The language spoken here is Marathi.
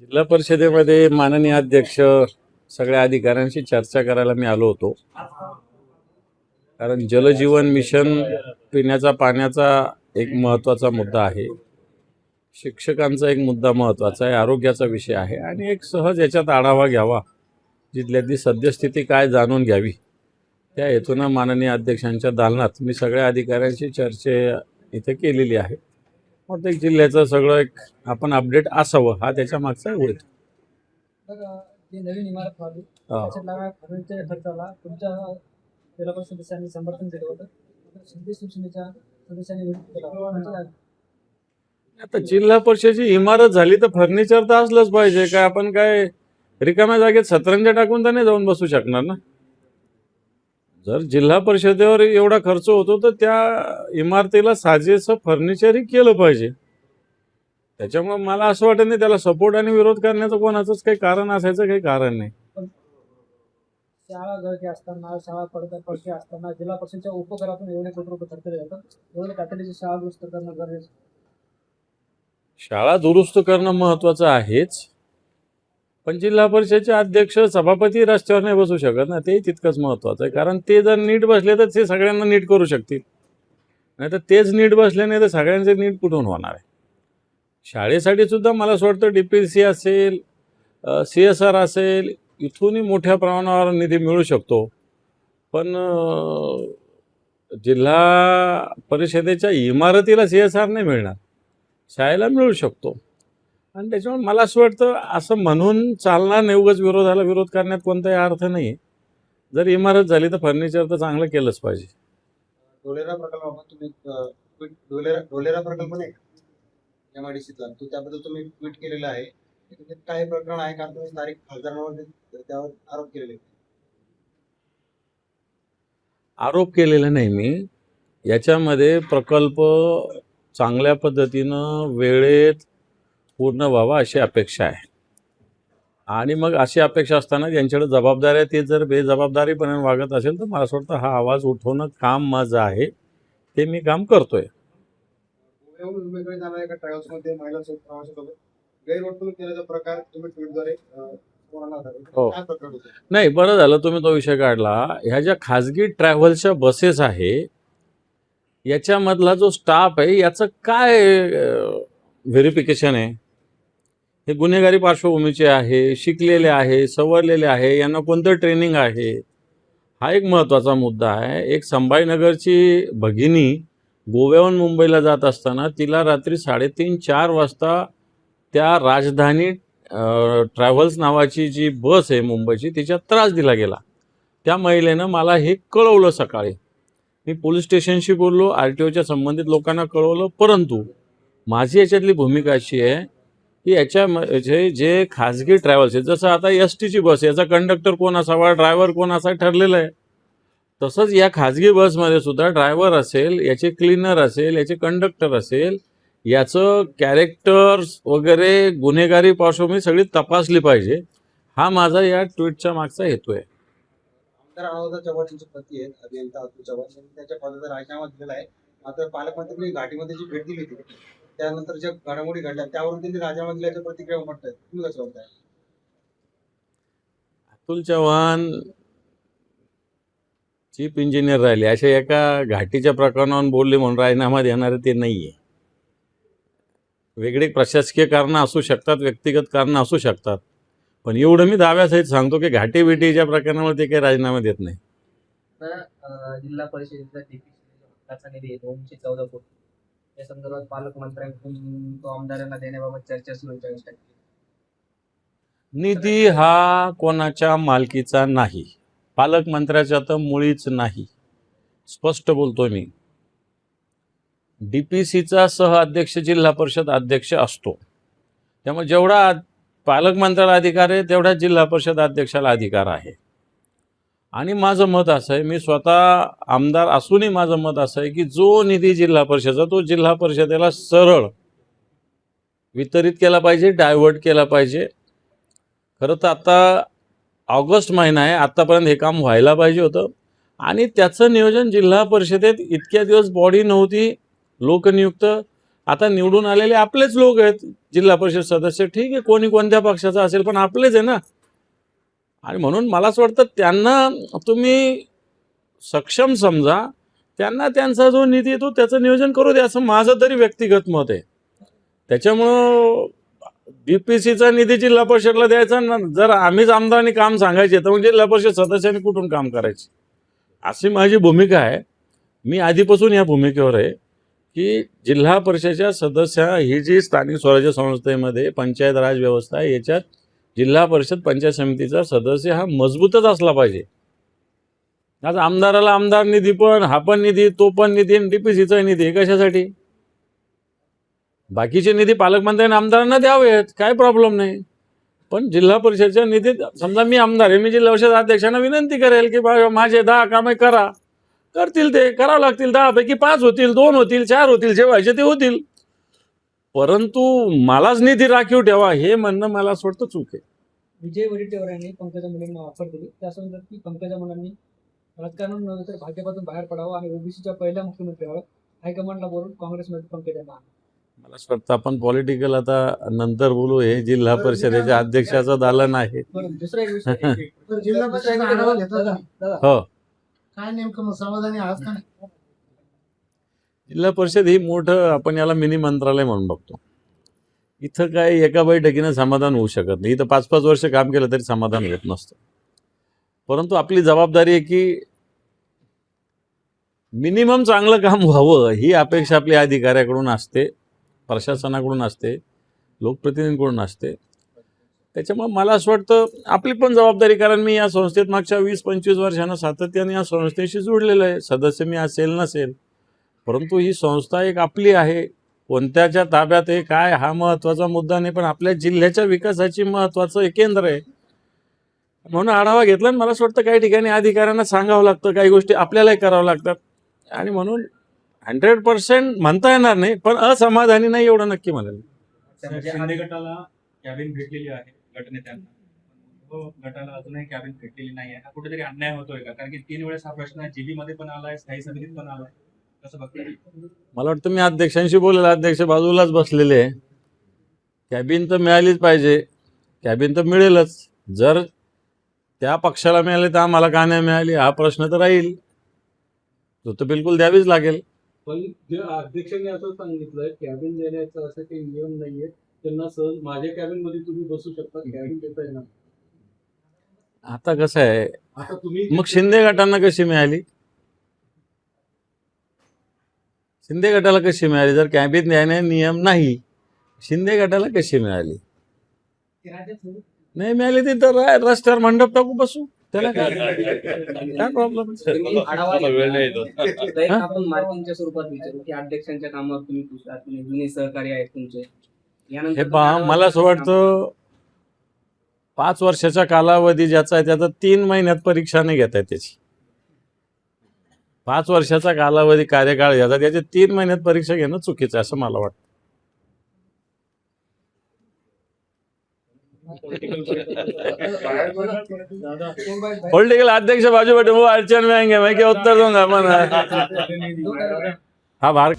जिल्हा परिषदेमध्ये माननीय अध्यक्ष सगळ्या अधिकाऱ्यांशी चर्चा करायला मी आलो होतो. कारण जलजीवन मिशन पिण्याचा पाण्याचा एक महत्त्वाचा मुद्दा आहे, शिक्षकांचा एक मुद्दा महत्त्वाचा आहे, आरोग्याचा विषय आहे आणि एक सहज याच्यात आढावा घ्यावा, जिथल्यातली सद्यस्थिती काय जाणून घ्यावी. त्या हेतूनं माननीय अध्यक्षांच्या दालनात मी सगळ्या अधिकाऱ्यांशी इथे केलेली आहे. प्रत्येक जिल्ह्याचं सगळं एक आपण अपडेट असावं हा त्याच्या मागचा हेतू. जी नवीन इमारत व्हावी त्याच्या फर्निचर खर्चाला तुमच्या जिल्हा सदस्यांनी समर्थन केलं होतं. शिंदे शिवसेनेच्या सदस्यांनी विरोध केला. आता जिल्हा परिषदेची इमारत झाली तर फर्निचर तर असलंच पाहिजे. काय आपण काय रिकाम्या जागेत सतरंजा टाकून तर नाही जाऊन बसू शकणार ना. जर जिल्हा परिषदेवर एवढा खर्च होतो तर त्या इमारतीला साजेसं फर्निचरही केलं पाहिजे. त्याच्यामुळे मला असं वाटत नाही त्याला सपोर्ट आणि विरोध करण्याचं कोणाचंच काही कारण असायचं काही कारण नाही. शाळा गळती असताना शाळा पडके असताना जिल्हा परिषदेच्या उपकरातून एवढे कोटी रुपये खर्च केले जातात. एवढे तातडीची शाळा दुरुस्त करणं गरजेचं. शाळा दुरुस्त करणं महत्त्वाचं आहेच, पण जिल्हा परिषदेचे अध्यक्ष सभापती रस्त्यावर नाही बसू शकत ना, ते तितकंच महत्त्वाचं आहे. कारण ते जर नीट बसले तर ते सगळ्यांना नीट करू शकतील, नाही तर तेच नीट बसले नाही तर सगळ्यांचे नीट कुठून होणार आहे. शाळेसाठी सुद्धा मला असं वाटतं DPC असेल, CSR असेल, इथूनही मोठ्या प्रमाणावर निधी मिळू शकतो. पण जिल्हा परिषदेच्या इमारतीला CSR नाही मिळणार, शाळेला मिळू शकतो. आणि त्याच्यामुळे मला असं वाटतं असं म्हणून चालणार नाही. उगाच विरोधाला विरोध करण्यात कोणताही अर्थ नाही. जर इमारत झाली तर फर्निचर तर चांगलं केलंच पाहिजे. ढोलेरा प्रकल्पाबाबत तुम्ही ढोलेरा प्रकल्प नाही MIDCतला तो त्याबद्दल तुम्ही ट्विट केलेलं आहे. त्याच्यात काही प्रकरण आहे कारण तुम्ही तारीख खासदारांवर त्यावर आरोप केलेले. आरोप केलेला नाही मी. याच्यामध्ये प्रकल्प चांगल्या पद्धतीनं वेळेत पूर्ण व्हावा अशी अपेक्षा आहे. आणि मग अशी अपेक्षा असताना ज्यांच्याकडे जबाबदारी आहे ते जर बेजबाबदारीपणे वागत असेल तर मला असं वाटतं हा आवाज उठवणं काम माझं आहे, ते मी काम करतोय. वेगवेगळे जाणाऱ्या एका ट्रॅव्हल्समध्ये महिलांसोबत प्रवाशासोबत गैरवर्तणूक केल्याचा प्रकार तुम्ही ट्विटद्वारे हो. नाही, बरं झालं तुम्ही तो विषय काढला. ह्या ज्या खाजगी ट्रॅव्हल्सच्या बसेस आहे याच्यामधला जो स्टाफ आहे याचं काय व्हेरिफिकेशन आहे? हे गुन्हेगारी पार्श्वभूमीचे आहे, शिकलेले आहे, सवरलेले आहे, यांना कोणतं ट्रेनिंग आहे, हा एक महत्त्वाचा मुद्दा आहे. एक संभाजीनगरची भगिनी गोव्याहून मुंबईला जात असताना तिला रात्री 3:30-4 वाजता त्या राजधानी ट्रॅव्हल्स नावाची जी बस आहे मुंबईची तिच्यात त्रास दिला गेला. त्या महिलेनं मला हे कळवलं सकाळी. मी पोलीस स्टेशनशी बोललो, RTOच्या संबंधित लोकांना कळवलं. परंतु माझी याच्यातली भूमिका अशी आहे की याच्यामध्ये जे खाजगी ट्रॅव्हल्स आहे, जसं आता STची बस याचा कंडक्टर कोण असावा, ड्रायव्हर कोण असा ठरलेलं आहे, तसंच या खाजगी बसमध्ये सुद्धा ड्रायव्हर असेल, याचे क्लीनर असेल, याचे कंडक्टर असेल, याचं कॅरेक्टर्स वगैरे गुन्हेगारी पार्श्वभूमी सगळी तपासली पाहिजे. हा माझा या ट्विटच्या मागचा हेतू आहे. आमदार अनोदा चव्हाण यांचे पती आहेत अभियंता अतुल चव्हाण यांनी त्यांच्या पदाचा राजीनामा दिलेला आहे. मात्र पालकमंत्र्यांनी घाटीमध्ये जी भेट दिली होती त्यानंतर ज्या घडामोडी घडल्या त्यावरून त्यांनी राजीनामा दिल्याच्या प्रतिक्रिया उमटतात. तुम्ही कसं म्हणताय? अतुल चव्हाण चीफ इंजिनियर राहिले, अशा एका घाटीच्या प्रकरणावर बोलले म्हणून राजीनामा देणारे ते नाही आहे. वेगळे प्रशासकीय कारणं असू शकतात, व्यक्तिगत कारणं असू शकतात, पण एवढं मी दाव्यासहित सांगतो की घाटी बिटीच्या प्रकरणावर ते काही राजीनामा देत नाही. जिल्हा परिषदेचा DPC निधी 214 कोटी या संदर्भात पालकमंत्र्यांकडून तो आमदारांना देण्याबाबत चर्चा सुरू आहे. निधी हा कोणाच्या मालकीचा नाही, पालकमंत्र्याचा तर मुळीच नाही. स्पष्ट बोलतोय मी. DPCचा सह अध्यक्ष जिल्हा परिषद अध्यक्ष असतो. त्यामुळे जेवढा पालकमंत्र्याला अधिकार आहे तेवढा जिल्हा परिषद अध्यक्षाला अधिकार आहे. आणि माझं मत असं आहे, मी स्वतः आमदार असूनही माझं मत असं आहे की जो निधी जिल्हा परिषदेचा तो जिल्हा परिषदेला सरळ वितरित केला पाहिजे, डायव्हर्ट केला पाहिजे. खरं तर आता ऑगस्ट महिना आहे, आत्तापर्यंत हे काम व्हायला पाहिजे होतं. आणि त्याचं नियोजन जिल्हा परिषदेत इतक्या दिवस बॉडी नव्हती लोकनियुक्त, आता निवडून आलेले आपलेच लोक आहेत जिल्हा परिषद सदस्य, ठीक आहे कोणी कोणत्या पक्षाचा असेल पण आपलेच आहे ना. आणि म्हणून मला असं वाटतं त्यांना तुम्ही सक्षम समजा, त्यांना त्यांचा जो निधी येतो त्याचं नियोजन करू दे, असं माझं तरी व्यक्तिगत मत आहे. त्याच्यामुळं बीपीसीचा निधी जिल्हा परिषदला द्यायचा ना, जर आम्हीच आमदारांनी काम सांगायचे तर मग जिल्हा परिषद सदस्यांनी कुठून काम करायचे, अशी माझी भूमिका आहे. मी आधीपासून या भूमिकेवर आहे की जिल्हा परिषदेच्या सदस्य ही जी स्थानिक स्वराज्य संस्थेमध्ये पंचायत राज व्यवस्था आहे, याच्यात जिल्हा परिषद पंचायत समितीचा सदस्य हा मजबूतच असला पाहिजे. आज आमदाराला आमदार निधी पण, हा पण निधी, तो पण निधी, डीपीसीचा निधी, कशासाठी? बाकीचे निधी पालकमंत्र्यांनी आमदारांना द्यावेत, काय प्रॉब्लेम नाही. पण जिल्हा परिषदेच्या निधी, समजा मी आमदार आहे, मी जिल्हा परिषद अध्यक्षांना विनंती करेल की माझे 10 कामे करा, करतील, ते करावं लागतील. 10 पैकी 5 होतील, 2 होतील, 4 होतील, जे व्हायचे ते होतील. परंतु मलाच निधी राखीव ठेवा हे म्हणणं मला असं वाटतं चूक आहे. विजय वडेट्टीवार यांनी पंकजा मुंडेंना ऑफर दिली, त्यासोबत की पंकजा मुंडेंनी राजकारण नव्हे तर भाजपातून बाहेर पडावं आणि ओबीसीच्या पहिल्या मुख्यमंत्री व्हावं, हायकमांडला बोलून काँग्रेसमध्ये पंकजांना आणलं. मला असं वाटतं आपण पॉलिटिकल आता नंतर बोलू. हे जिल्हा परिषदेच्या अध्यक्षाचं दालन आहे. बरं, दुसरा एक विषय तर जिल्हा परिषद आढावा घेतात का? दादा, हो, काय नेमकं मग समाधानी आहात का नाही? जिल्हा परिषद ही मोठं, आपण याला मिनी मंत्रालय म्हणून बघतो. इथं काय एका बैठकीनं समाधान होऊ शकत नाही. इथं 5-5 वर्ष काम केलं तरी समाधान होत नसतं. परंतु आपली जबाबदारी आहे की मिनिमम चांगलं काम व्हावं ही अपेक्षा आपल्या अधिकाऱ्याकडून असते, प्रशासनाकडून असते, लोकप्रतिनिधींकडून असते. त्याच्यामुळे मला असं वाटतं आपली पण जबाबदारी, कारण मी या संस्थेत मागच्या 20-25 वर्षांना सातत्याने या संस्थेशी जोडलेलं आहे. सदस्य मी असेल नसेल, परंतु ही संस्था एक आपली आहे. कोणत्याच्या ताब्यात आहे काय हा महत्त्वाचा मुद्दा नाही, पण आपल्या जिल्ह्याच्या विकासाची महत्त्वाचं हे केंद्र आहे. म्हणून आढावा घेतला आणि मला असं वाटतं काही ठिकाणी अधिकाऱ्यांना सांगावं लागतं, काही गोष्टी आपल्यालाही कराव्या लागतात. आणि म्हणून 100% म्हणता येणार नाही, पण असमाधानी नाही एवढं नक्की म्हणेल. शिंदे गटाला कॅबिन भेटलेली आहे गटनेत्यांना, तो गटाला अजूनही कॅबिन भेटलेली नाही आहे. हा कुठेतरी अन्याय होतोय का? कारण की 3 वेळेस हा प्रश्न जीबी मध्ये पण आलाय, स्थायी समितीत पण आलाय. कसं बघताय? मला वाटतं मी अध्यक्षांशी बोलेल, अध्यक्ष बाजूलाच बसलेले आहे. कॅबिन तर मिळालीच पाहिजे, कॅबिन तर मिळेलच. जर त्या पक्षाला मिळाले तर आम्हाला का नाही मिळाली हा प्रश्न तर राहील, तो तर बिलकुल द्यावीच लागेल. पण जे अध्यक्षांनी असं सांगितलंय कॅबिन देण्याचा असं काही नियम नाहीये, त्यांना सहज माझ्या कॅबिन मध्ये तुम्ही बसू शकता, कॅबिन देता येणार. आता कसं आहे, आता तुम्ही मग शिंदे गटांना कशी मिळाली? शिंदे गटाला कशी मिळाली? जर कॅबिन देण्याचा नियम नाही, शिंदे गटाला कशी मिळाली? नाही मिळाली ती तर रस्त्यावर मंडप टाकू, बसू, त्याला काय प्रॉब्लेम? आपण मार्किंगच्या स्वरूपात विचारू की अध्यक्षांच्या कामावर तुम्ही पुसला, तुम्ही जुने सहकारी आहेत तुमचे. हे पहा, मला असं वाटतं 5 वर्षाचा कालावधी ज्याचा आहे त्याचा 3 महिन्यात परीक्षा नाही घेता येत त्याची. 5 वर्षाचा कालावधी कार्यकाळ घ्यायचा, त्याचे 3 महिन्यात परीक्षा घेणं चुकीचं आहे असं मला वाटतं. पॉलिटिकल अध्यक्ष बाजू बैठे वो अड़चन में आएंगे, मैं क्या उत्तर दूंगा? मन हा भार